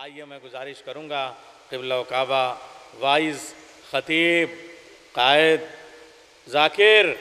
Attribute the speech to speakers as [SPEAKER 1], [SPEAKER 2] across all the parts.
[SPEAKER 1] آئیے میں گزارش کروں گا قبلہ و کعبہ وائز خطیب قائد ذاکر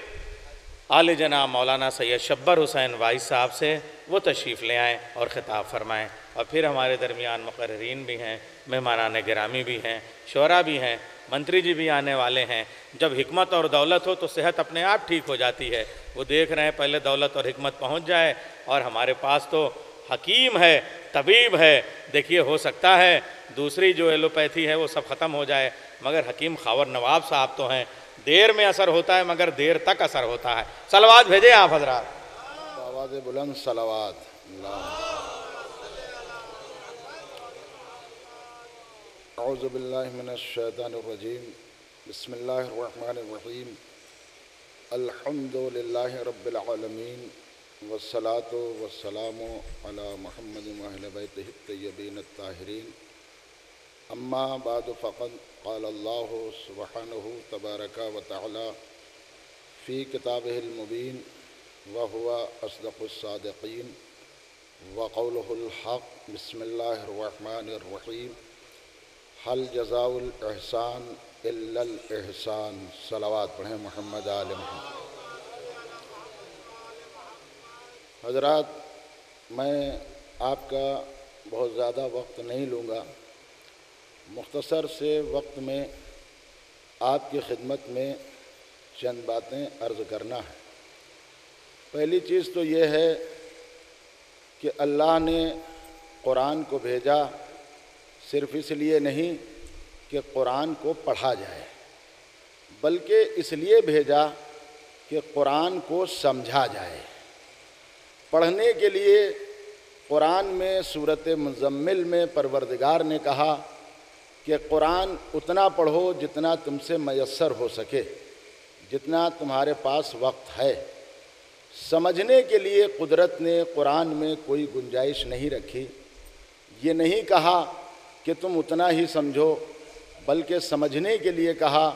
[SPEAKER 1] عالی جناب مولانا سید شبر حسین وائز صاحب سے وہ تشریف لے آئیں اور خطاب فرمائیں، اور پھر ہمارے درمیان مقررین بھی ہیں، مہمانان گرامی بھی ہیں، شعراء بھی ہیں، منتری جی بھی آنے والے ہیں۔ جب حکمت اور دولت ہو تو صحت اپنے آپ ٹھیک ہو جاتی ہے، وہ دیکھ رہے ہیں پہلے دولت اور حکمت پہنچ جائے، اور ہمارے پاس تو حکیم ہے، طبیب ہے۔ دیکھیے ہو سکتا ہے دوسری جو ایلوپیتھی ہے وہ سب ختم ہو جائے، مگر حکیم خاور نواب صاحب تو ہیں، دیر میں اثر ہوتا ہے مگر دیر تک اثر ہوتا ہے۔ صلوات بھیجیں آپ حضرات۔
[SPEAKER 2] آواز بلند صلوات۔ اعوذ باللہ من الشیطان الرجیم، بسم اللہ الرحمن الرحیم، الحمد للہ رب العالمین، والصلاة والسلام علی محمد وأہل بیتہ الطیبین الطاہرین، اما بعد فقد قال اللہ سبحانہ تبارک و تعالی فی کتابہ المبین وہو اصدق الصادقین وقولہ الحق۔ بسم اللہ الرحمن الرحیم، حل جزاء الاحسان الا الاحسان۔ صلوات پڑھیں محمد آل محمد۔ حضرات، میں آپ کا بہت زیادہ وقت نہیں لوں گا، مختصر سے وقت میں آپ کی خدمت میں چند باتیں عرض کرنا ہے۔ پہلی چیز تو یہ ہے کہ اللہ نے قرآن کو بھیجا صرف اس لیے نہیں کہ قرآن کو پڑھا جائے، بلکہ اس لیے بھیجا کہ قرآن کو سمجھا جائے۔ پڑھنے کے لیے قرآن میں سورۃ مزمل میں پروردگار نے کہا کہ قرآن اتنا پڑھو جتنا تم سے میسر ہو سکے، جتنا تمہارے پاس وقت ہے۔ سمجھنے کے لیے قدرت نے قرآن میں کوئی گنجائش نہیں رکھی، یہ نہیں کہا کہ تم اتنا ہی سمجھو، بلکہ سمجھنے کے لیے کہا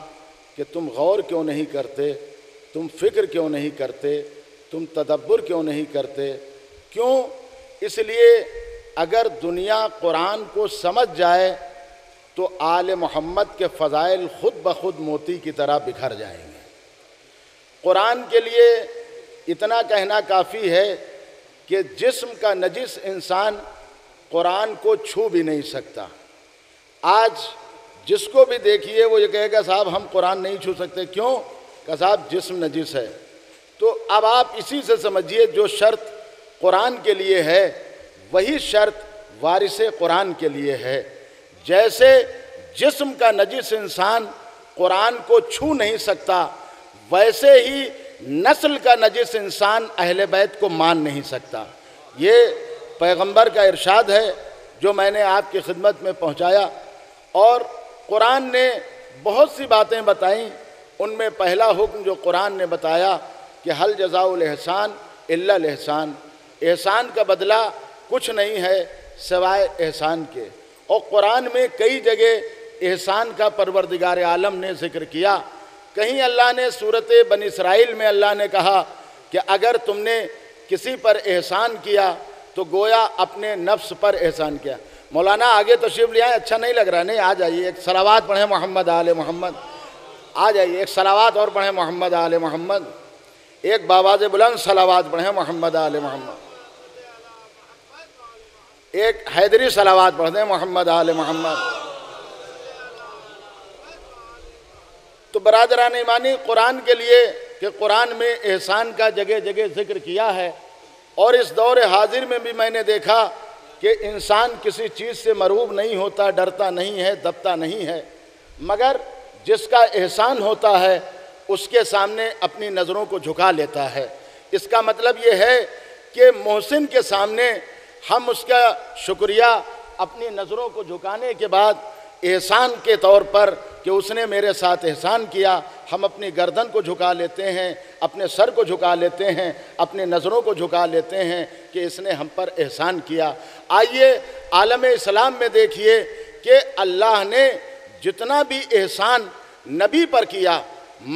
[SPEAKER 2] کہ تم غور کیوں نہیں کرتے، تم فکر کیوں نہیں کرتے، تم تدبر کیوں نہیں کرتے۔ کیوں؟ اس لیے اگر دنیا قرآن کو سمجھ جائے تو آل محمد کے فضائل خود بخود موتی کی طرح بکھر جائیں گے۔ قرآن کے لیے اتنا کہنا کافی ہے کہ جسم کا نجس انسان قرآن کو چھو بھی نہیں سکتا۔ آج جس کو بھی دیکھیے وہ یہ کہے گا صاحب ہم قرآن نہیں چھو سکتے، کیوں؟ کہ صاحب جسم نجس ہے۔ تو اب آپ اسی سے سمجھیے جو شرط قرآن کے لیے ہے وہی شرط وارث قرآن کے لیے ہے۔ جیسے جسم کا نجس انسان قرآن کو چھو نہیں سکتا، ویسے ہی نسل کا نجس انسان اہل بیت کو مان نہیں سکتا۔ یہ پیغمبر کا ارشاد ہے جو میں نے آپ کی خدمت میں پہنچایا، اور قرآن نے بہت سی باتیں بتائیں۔ ان میں پہلا حکم جو قرآن نے بتایا کہ حل جزاء الاحسان الا الاحسان، احسان کا بدلہ کچھ نہیں ہے سوائے احسان کے۔ اور قرآن میں کئی جگہ احسان کا پروردگار عالم نے ذکر کیا۔ کہیں اللہ نے سورۃ بنی اسرائیل میں اللہ نے کہا کہ اگر تم نے کسی پر احسان کیا تو گویا اپنے نفس پر احسان کیا۔ مولانا آگے تشریف لے آئیں، اچھا نہیں لگ رہا، نہیں آ جائیے، ایک صلوات پڑھیں محمد آل محمد۔ آ جائیے، ایک صلوات اور پڑھیں محمد آل محمد، ایک باواز بلند صلوات پڑھیں محمد آل محمد، ایک حیدری صلوات پڑھ دیں محمد آل محمد۔ تو برادران ایمانی، قرآن کے لیے کہ قرآن میں احسان کا جگہ جگہ ذکر کیا ہے، اور اس دور حاضر میں بھی میں نے دیکھا کہ انسان کسی چیز سے مرعوب نہیں ہوتا، ڈرتا نہیں ہے، دبتا نہیں ہے، مگر جس کا احسان ہوتا ہے اس کے سامنے اپنی نظروں کو جھکا لیتا ہے۔ اس کا مطلب یہ ہے کہ محسن کے سامنے ہم اس کا شکریہ اپنی نظروں کو جھکانے کے بعد احسان کے طور پر کہ اس نے میرے ساتھ احسان کیا، ہم اپنی گردن کو جھکا لیتے ہیں، اپنے سر کو جھکا لیتے ہیں، اپنے نظروں کو جھکا لیتے ہیں کہ اس نے ہم پر احسان کیا۔ آئیے عالم اسلام میں دیکھیے کہ اللہ نے جتنا بھی احسان نبی پر کیا،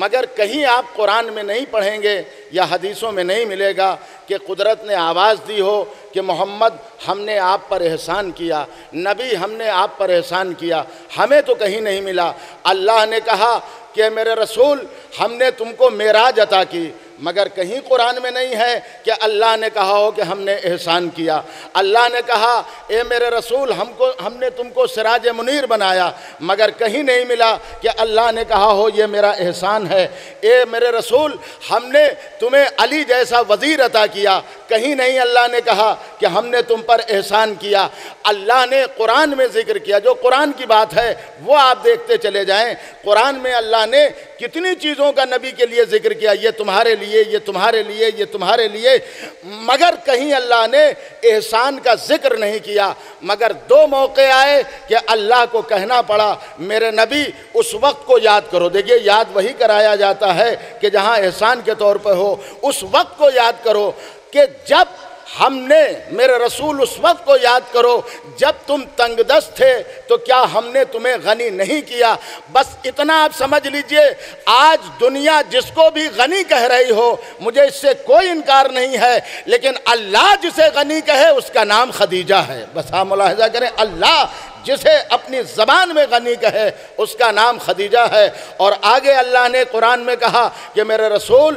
[SPEAKER 2] مگر کہیں آپ قرآن میں نہیں پڑھیں گے یا حدیثوں میں نہیں ملے گا کہ قدرت نے آواز دی ہو کہ محمد ہم نے آپ پر احسان کیا، نبی ہم نے آپ پر احسان کیا، ہمیں تو کہیں نہیں ملا۔ اللہ نے کہا کہ میرے رسول ہم نے تم کو معراج عطا کی، مگر کہیں قرآن میں نہیں ہے کہ اللہ نے کہا ہو کہ ہم نے احسان کیا۔ اللہ نے کہا اے میرے رسول ہم نے تم کو سراج منیر بنایا، مگر کہیں نہیں ملا کہ اللہ نے کہا ہو یہ میرا احسان ہے۔ اے میرے رسول ہم نے تمہیں علی جیسا وزیر عطا کیا، کہیں نہیں اللہ نے کہا کہ ہم نے تم پر احسان کیا۔ اللہ نے قرآن میں ذکر کیا، جو قرآن کی بات ہے وہ آپ دیکھتے چلے جائیں۔ قرآن میں اللہ نے کتنی چیزوں کا نبی کے لیے ذکر کیا، یہ تمہارے لیے، یہ تمہارے لیے، یہ تمہارے لیے، مگر کہیں اللہ نے احسان کا ذکر نہیں کیا۔ مگر دو موقع آئے کہ اللہ کو کہنا پڑا میرے نبی اس وقت کو یاد کرو۔ دیکھیے یاد وہی کرایا جاتا ہے کہ جہاں احسان کے طور پہ ہو، اس وقت کو یاد کرو کہ جب ہم نے، میرے رسول اس وقت کو یاد کرو جب تم تنگ دست تھے تو کیا ہم نے تمہیں غنی نہیں کیا۔ بس اتنا آپ سمجھ لیجئے، آج دنیا جس کو بھی غنی کہہ رہی ہو مجھے اس سے کوئی انکار نہیں ہے، لیکن اللہ جسے غنی کہے اس کا نام خدیجہ ہے۔ بس آپ ملاحظہ کریں، اللہ جسے اپنی زبان میں غنی کہے اس کا نام خدیجہ ہے۔ اور آگے اللہ نے قرآن میں کہا کہ میرے رسول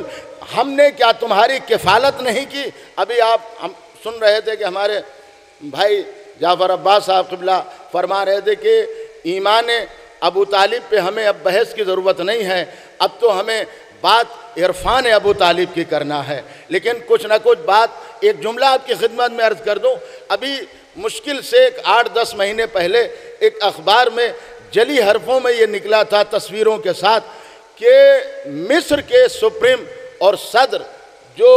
[SPEAKER 2] ہم نے کیا تمہاری کفالت نہیں کی۔ ابھی ہم سن رہے تھے کہ ہمارے بھائی جعفر عباس صاحب قبلہ فرما رہے تھے کہ ایمان ابو طالب پہ ہمیں اب بحث کی ضرورت نہیں ہے، اب تو ہمیں بات عرفان ابو طالب کی کرنا ہے۔ لیکن کچھ نہ کچھ بات، ایک جملہ آپ کی خدمت میں عرض کر دوں۔ ابھی مشکل سے 8-10 مہینے پہلے ایک اخبار میں جلی حرفوں میں یہ نکلا تھا تصویروں کے ساتھ کہ مصر کے سپریم اور صدر جو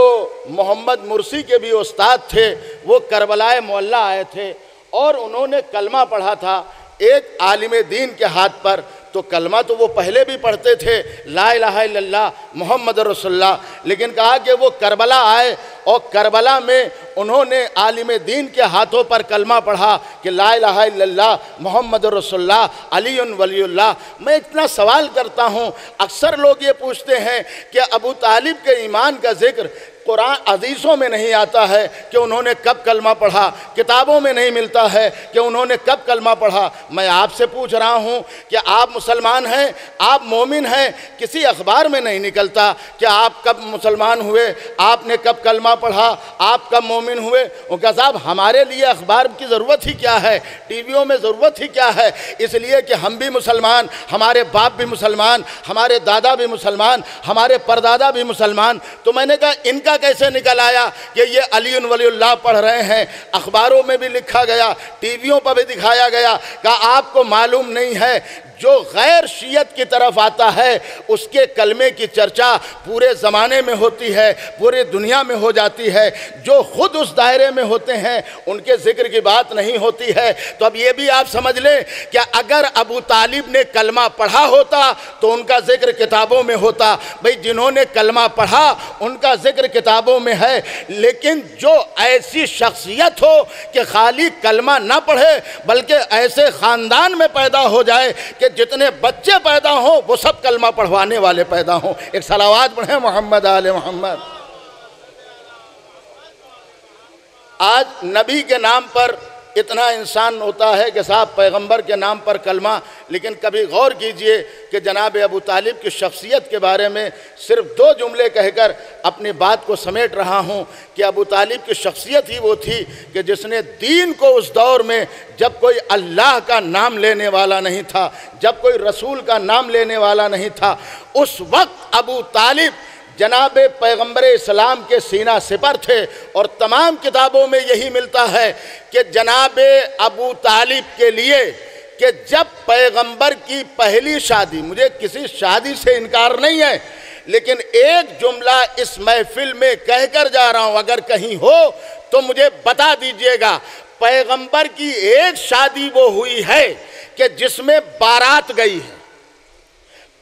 [SPEAKER 2] محمد مرسی کے بھی استاد تھے وہ کربلائے معلی آئے تھے اور انہوں نے کلمہ پڑھا تھا ایک عالم دین کے ہاتھ پر۔ تو کلمہ تو وہ پہلے بھی پڑھتے تھے، لا الہ الا اللہ محمد رسول اللہ، لیکن کہا کہ وہ کربلا آئے اور کربلا میں انہوں نے عالم دین کے ہاتھوں پر کلمہ پڑھا کہ لا الہ الا اللہ محمد رسول اللہ علی ولی اللہ۔ میں اتنا سوال کرتا ہوں، اکثر لوگ یہ پوچھتے ہیں کہ ابو طالب کے ایمان کا ذکر قرآن حدیثوں میں نہیں آتا ہے کہ انہوں نے کب کلمہ پڑھا، کتابوں میں نہیں ملتا ہے کہ انہوں نے کب کلمہ پڑھا۔ میں آپ سے پوچھ رہا ہوں کہ آپ مسلمان ہیں، آپ مومن ہیں، کسی اخبار میں نہیں نکلتا کہ آپ کب مسلمان ہوئے، آپ نے کب کلمہ پڑھا، آپ کب مومن ہوئے۔ ان کا صاحب ہمارے لیے اخبار کی ضرورت ہی کیا ہے، ٹی ویوں میں ضرورت ہی کیا ہے؟ اس لیے کہ ہم بھی مسلمان، ہمارے باپ بھی مسلمان، ہمارے دادا بھی مسلمان، ہمارے پردادا بھی مسلمان۔ تو میں نے کہا ان کا کیسے نکل آیا کہ یہ علی ولی اللہ پڑھ رہے ہیں؟ اخباروں میں بھی لکھا گیا، ٹی ویوں پر بھی دکھایا گیا۔ کہا آپ کو معلوم نہیں ہے جو غیر شیعت کی طرف آتا ہے اس کے کلمے کی چرچا پورے زمانے میں ہوتی ہے، پورے دنیا میں ہو جاتی ہے، جو خود اس دائرے میں ہوتے ہیں ان کے ذکر کی بات نہیں ہوتی ہے۔ تو اب یہ بھی آپ سمجھ لیں کہ اگر ابو طالب نے کلمہ پڑھا ہوتا تو ان کا ذکر کتابوں میں ہوتا۔ بھئی جنہوں نے کلمہ پڑھا ان کا ذکر کتابوں میں ہے، لیکن جو ایسی شخصیت ہو کہ خالی کلمہ نہ پڑھے بلکہ ایسے خاندان میں پیدا ہو جائے کہ جتنے بچے پیدا ہوں وہ سب کلمہ پڑھوانے والے پیدا ہوں۔ ایک صلوات پڑھیں محمد آل محمد۔ آج نبی کے نام پر اتنا انسان ہوتا ہے کہ صاحب پیغمبر کے نام پر کلمہ، لیکن کبھی غور کیجئے کہ جناب ابو طالب کی شخصیت کے بارے میں صرف 2 جملے کہہ کر اپنی بات کو سمیٹ رہا ہوں کہ ابو طالب کی شخصیت ہی وہ تھی کہ جس نے دین کو اس دور میں جب کوئی اللہ کا نام لینے والا نہیں تھا، جب کوئی رسول کا نام لینے والا نہیں تھا، اس وقت ابو طالب جناب پیغمبر اسلام کے سینہ سپر تھے۔ اور تمام کتابوں میں یہی ملتا ہے کہ جناب ابو طالب کے لیے کہ جب پیغمبر کی پہلی شادی، مجھے کسی شادی سے انکار نہیں ہے لیکن ایک جملہ اس محفل میں کہہ کر جا رہا ہوں، اگر کہیں ہو تو مجھے بتا دیجئے گا، پیغمبر کی ایک شادی وہ ہوئی ہے کہ جس میں بارات گئی ہے،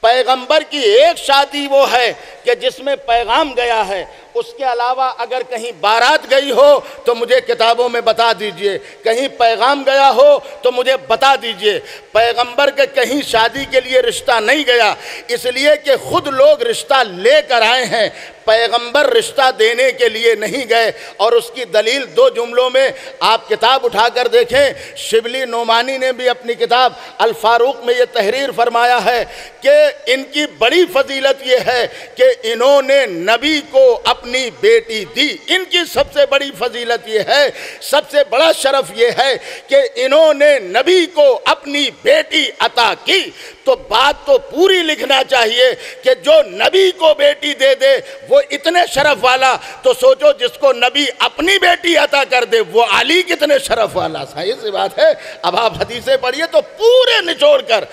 [SPEAKER 2] پیغمبر کی ایک شادی وہ ہے کہ جس میں پیغام گیا ہے، اس کے علاوہ اگر کہیں بارات گئی ہو تو مجھے کتابوں میں بتا دیجئے، کہیں پیغام گیا ہو تو مجھے بتا دیجئے۔ پیغمبر کے کہیں شادی کے لیے رشتہ نہیں گیا، اس لیے کہ خود لوگ رشتہ لے کر آئے ہیں، پیغمبر رشتہ دینے کے لیے نہیں گئے۔ اور اس کی دلیل دو جملوں میں آپ کتاب اٹھا کر دیکھیں، شبلی نعمانی نے بھی اپنی کتاب الفاروق میں یہ تحریر فرمایا ہے کہ ان کی بڑی فضیلت یہ ہے کہ انہوں نے نبی کو اپنی بیٹی دی۔ ان کی سب سے بڑی فضیلت یہ ہے، سب سے بڑا شرف یہ ہے کہ انہوں نے نبی کو اپنی بیٹی عطا کی۔ تو بات تو پوری لکھنا چاہیے کہ جو نبی کو بیٹی دے دے وہ اتنے شرف والا، تو سوچو جس کو نبی اپنی بیٹی عطا کر دے وہ علی کتنے شرف والا۔ صحیح سی بات ہے۔ اب آپ حدیثیں پڑھیے تو پورے نچوڑ کر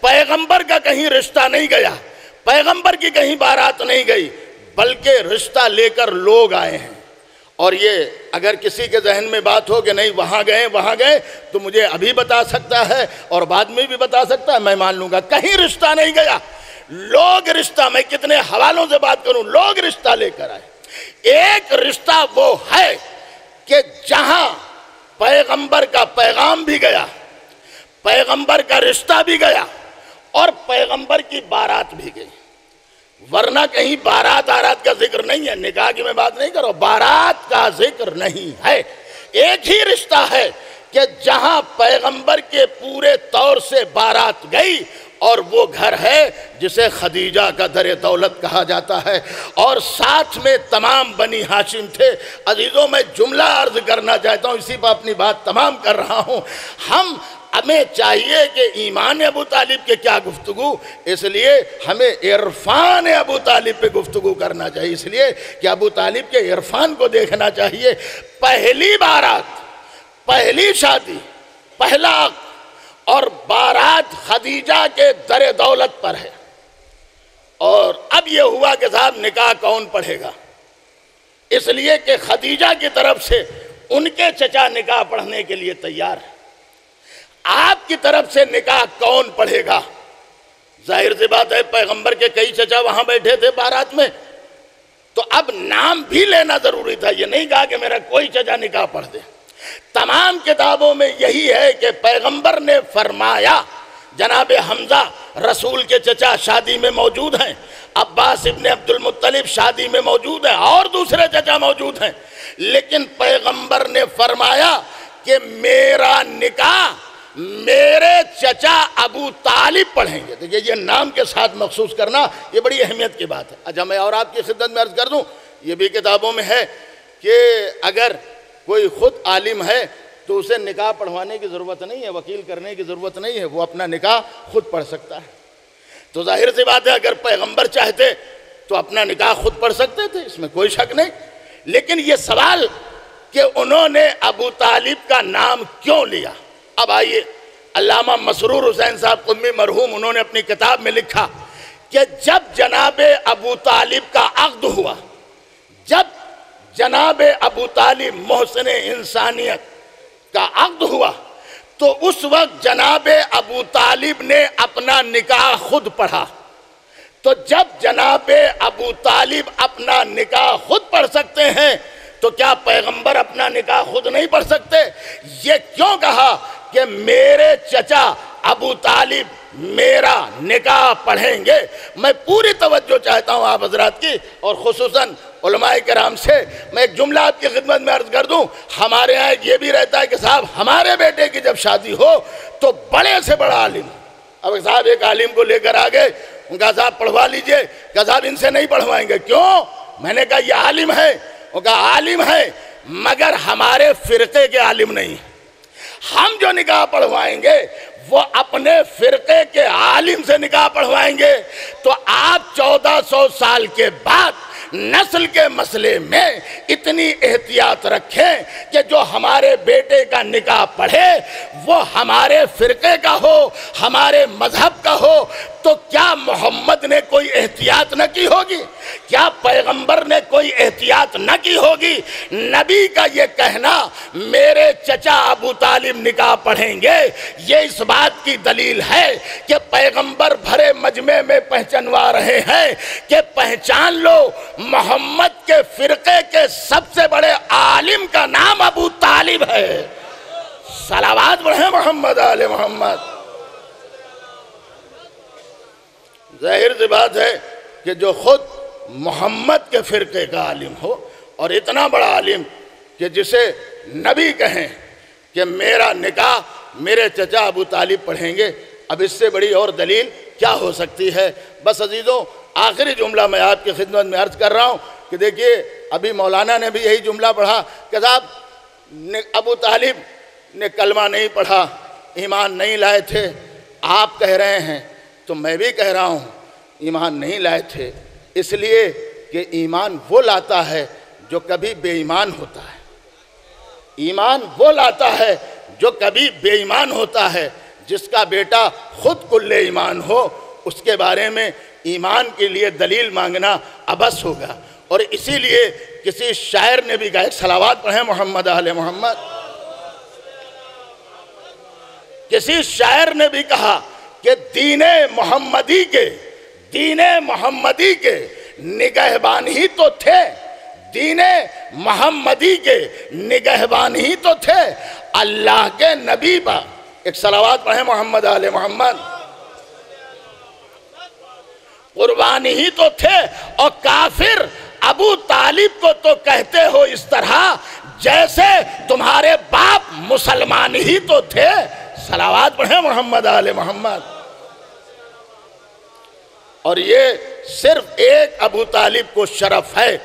[SPEAKER 2] پیغمبر کا کہیں رشتہ نہیں گیا، پیغمبر کی کہیں بارات نہیں گئی، بلکہ رشتہ لے کر لوگ آئے ہیں۔ اور یہ اگر کسی کے ذہن میں بات ہو کہ نہیں وہاں گئے تو مجھے ابھی بتا سکتا ہے اور بعد میں بھی بتا سکتا ہے، میں مان لوں گا۔ کہیں رشتہ نہیں گیا، لوگ رشتہ، میں کتنے حوالوں سے بات کروں، لوگ رشتہ لے کر آئے۔ ایک رشتہ وہ ہے کہ جہاں پیغمبر کا پیغام بھی گیا، پیغمبر کا رشتہ بھی گیا اور پیغمبر کی بارات بھی گئی، ورنہ کہیں بارات آرات کا ذکر نہیں ہے۔ نکاح کی میں بات نہیں کروں، بارات کا ذکر نہیں ہے۔ ایک ہی رشتہ ہے کہ جہاں پیغمبر کے پورے طور سے بارات گئی، اور وہ گھر ہے جسے خدیجہ کا در دولت کہا جاتا ہے، اور ساتھ میں تمام بنی ہاشم تھے۔ عزیزوں میں جملہ عرض کرنا چاہتا ہوں، اسی پر اپنی بات تمام کر رہا ہوں۔ ہمیں چاہیے کہ ایمان ابو طالب کے کیا گفتگو، اس لیے ہمیں عرفان ابو طالب پہ گفتگو کرنا چاہیے، اس لیے کہ ابو طالب کے عرفان کو دیکھنا چاہیے۔ پہلی بارات، پہلی شادی، پہلا عقد اور بارات خدیجہ کے در دولت پر ہے۔ اور اب یہ ہوا کہ صاحب نکاح کون پڑھے گا، اس لیے کہ خدیجہ کی طرف سے ان کے چچا نکاح پڑھنے کے لیے تیار ہے۔ آپ کی طرف سے نکاح کون پڑھے گا؟ ظاہر سی بات ہے پیغمبر کے کئی چچا وہاں بیٹھے تھے بارات میں، تو اب نام بھی لینا ضروری تھا۔ یہ نہیں کہا کہ میرا کوئی چچا نکاح پڑھ دے۔ تمام کتابوں میں یہی ہے کہ پیغمبر نے فرمایا، جناب حمزہ رسول کے چچا شادی میں موجود ہیں، عباس ابن عبد المطلب شادی میں موجود ہیں، اور دوسرے چچا موجود ہیں، لیکن پیغمبر نے فرمایا کہ میرا نکاح میرے چچا ابو طالب پڑھیں گے۔ دیکھیے یہ نام کے ساتھ مخصوص کرنا یہ بڑی اہمیت کی بات ہے۔ اچھا میں اور آپ کی خدمت میں عرض کر دوں، یہ بھی کتابوں میں ہے کہ اگر کوئی خود عالم ہے تو اسے نکاح پڑھوانے کی ضرورت نہیں ہے، وکیل کرنے کی ضرورت نہیں ہے، وہ اپنا نکاح خود پڑھ سکتا ہے۔ تو ظاہر سی بات ہے اگر پیغمبر چاہتے تو اپنا نکاح خود پڑھ سکتے تھے، اس میں کوئی شک نہیں۔ لیکن یہ سوال کہ انہوں نے ابو طالب کا نام کیوں لیا، اب آئیے علامہ مسرور حسین صاحب قمی مرحوم انہوں نے اپنی کتاب میں لکھا کہ جب جناب ابو طالب کا عقد ہوا، جب جناب ابو طالب محسن انسانیت کا عقد ہوا، تو اس وقت جناب ابو طالب نے اپنا نکاح خود پڑھا۔ تو جب جناب ابو طالب اپنا نکاح خود پڑھ سکتے ہیں تو کیا پیغمبر اپنا نکاح خود نہیں پڑھ سکتے؟ یہ کیوں کہا کہ میرے چچا ابو طالب میرا نکاح پڑھیں گے؟ میں پوری توجہ چاہتا ہوں آپ حضرات کی، اور خصوصاً علماء کرام سے میں ایک جملہ آپ کی خدمت میں عرض کر دوں۔ ہمارے ہاں یہ بھی رہتا ہے کہ صاحب ہمارے بیٹے کی جب شادی ہو تو بڑے سے بڑا عالم، اب صاحب ایک عالم کو لے کر آگئے، ان کا صاحب پڑھوا لیجئے، کہ صاحب ان سے نہیں پڑھوائیں گے۔ کیوں؟ میں نے کہا یہ عالم ہے، وہ کہا عالم ہے مگر ہمارے فرقے کے عالم نہیں، ہم جو نکاح پڑھوائیں گے وہ اپنے فرقے کے عالم سے نکاح پڑھوائیں گے۔ تو آپ 1400 سال کے بعد نسل کے مسئلے میں اتنی احتیاط رکھیں کہ جو ہمارے بیٹے کا نکاح پڑھے وہ ہمارے فرقے کا ہو، ہمارے مذہب کا ہو۔ تو کیا محمد نے کوئی احتیاط نہ کی ہوگی؟ کیا پیغمبر نے کوئی احتیاط نہ کی ہوگی؟ نبی کا یہ کہنا میرے چچا ابو طالب نکاح پڑھیں گے، یہ اس بات کی دلیل ہے کہ پیغمبر بھرے مجمع میں پہچانوا رہے ہیں کہ پہچان لو محمد کے فرقے کے سب سے بڑے عالم کا نام ابو طالب ہے۔ صلوات پڑھیں محمد آل محمد۔ ظاہر سی بات ہے کہ جو خود محمد کے فرقے کا عالم ہو اور اتنا بڑا عالم کہ جسے نبی کہیں کہ میرا نکاح میرے چچا ابو طالب پڑھیں گے، اب اس سے بڑی اور دلیل کیا ہو سکتی ہے؟ بس عزیزوں، آخری جملہ میں آپ کی خدمت میں عرض کر رہا ہوں کہ دیکھیے ابھی مولانا نے بھی یہی جملہ پڑھا کہ صاحب ابو طالب نے کلمہ نہیں پڑھا، ایمان نہیں لائے تھے۔ آپ کہہ رہے ہیں تو میں بھی کہہ رہا ہوں ایمان نہیں لائے تھے، اس لیے کہ ایمان وہ لاتا ہے جو کبھی بے ایمان ہوتا ہے۔ ایمان وہ لاتا ہے جو کبھی بے ایمان ہوتا ہے۔ جس کا بیٹا خود کل ایمان ہو اس کے بارے میں ایمان کے لیے دلیل مانگنا عبث ہوگا۔ اور اسی لیے کسی شاعر نے بھی کہا، صلوات پڑھیں محمد آل محمد، کسی شاعر نے بھی کہا کہ دین محمدی کے نگہبان ہی تو تھے، دین محمدی کے نگہبان ہی تو تھے، اللہ کے نبی پر ایک صلوات پڑھیں محمد آل محمد، قربان ہی تو تھے۔ اور کافر ابو طالب کو تو کہتے ہو اس طرح جیسے تمہارے باپ مسلمان ہی تو تھے۔ صلوات پڑھیں محمد آل محمد۔ اور یہ صرف ایک ابو طالب کو شرف ہے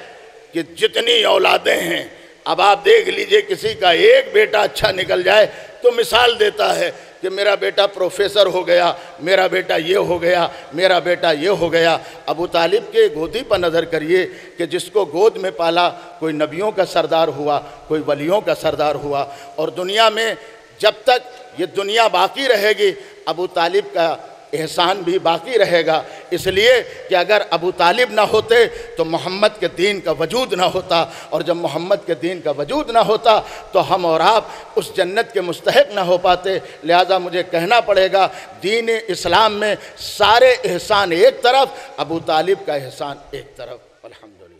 [SPEAKER 2] کہ جتنی اولادیں ہیں، اب آپ دیکھ لیجئے کسی کا ایک بیٹا اچھا نکل جائے تو مثال دیتا ہے کہ میرا بیٹا پروفیسر ہو گیا، میرا بیٹا یہ ہو گیا، میرا بیٹا یہ ہو گیا۔ ابو طالب کے گودی پر نظر کریے کہ جس کو گود میں پالا کوئی نبیوں کا سردار ہوا، کوئی ولیوں کا سردار ہوا۔ اور دنیا میں جب تک یہ دنیا باقی رہے گی ابو طالب کا احسان بھی باقی رہے گا، اس لیے کہ اگر ابو طالب نہ ہوتے تو محمد کے دین کا وجود نہ ہوتا، اور جب محمد کے دین کا وجود نہ ہوتا تو ہم اور آپ اس جنت کے مستحق نہ ہو پاتے۔ لہذا مجھے کہنا پڑے گا دین اسلام میں سارے احسان ایک طرف، ابو طالب کا احسان ایک طرف۔ الحمدللہ۔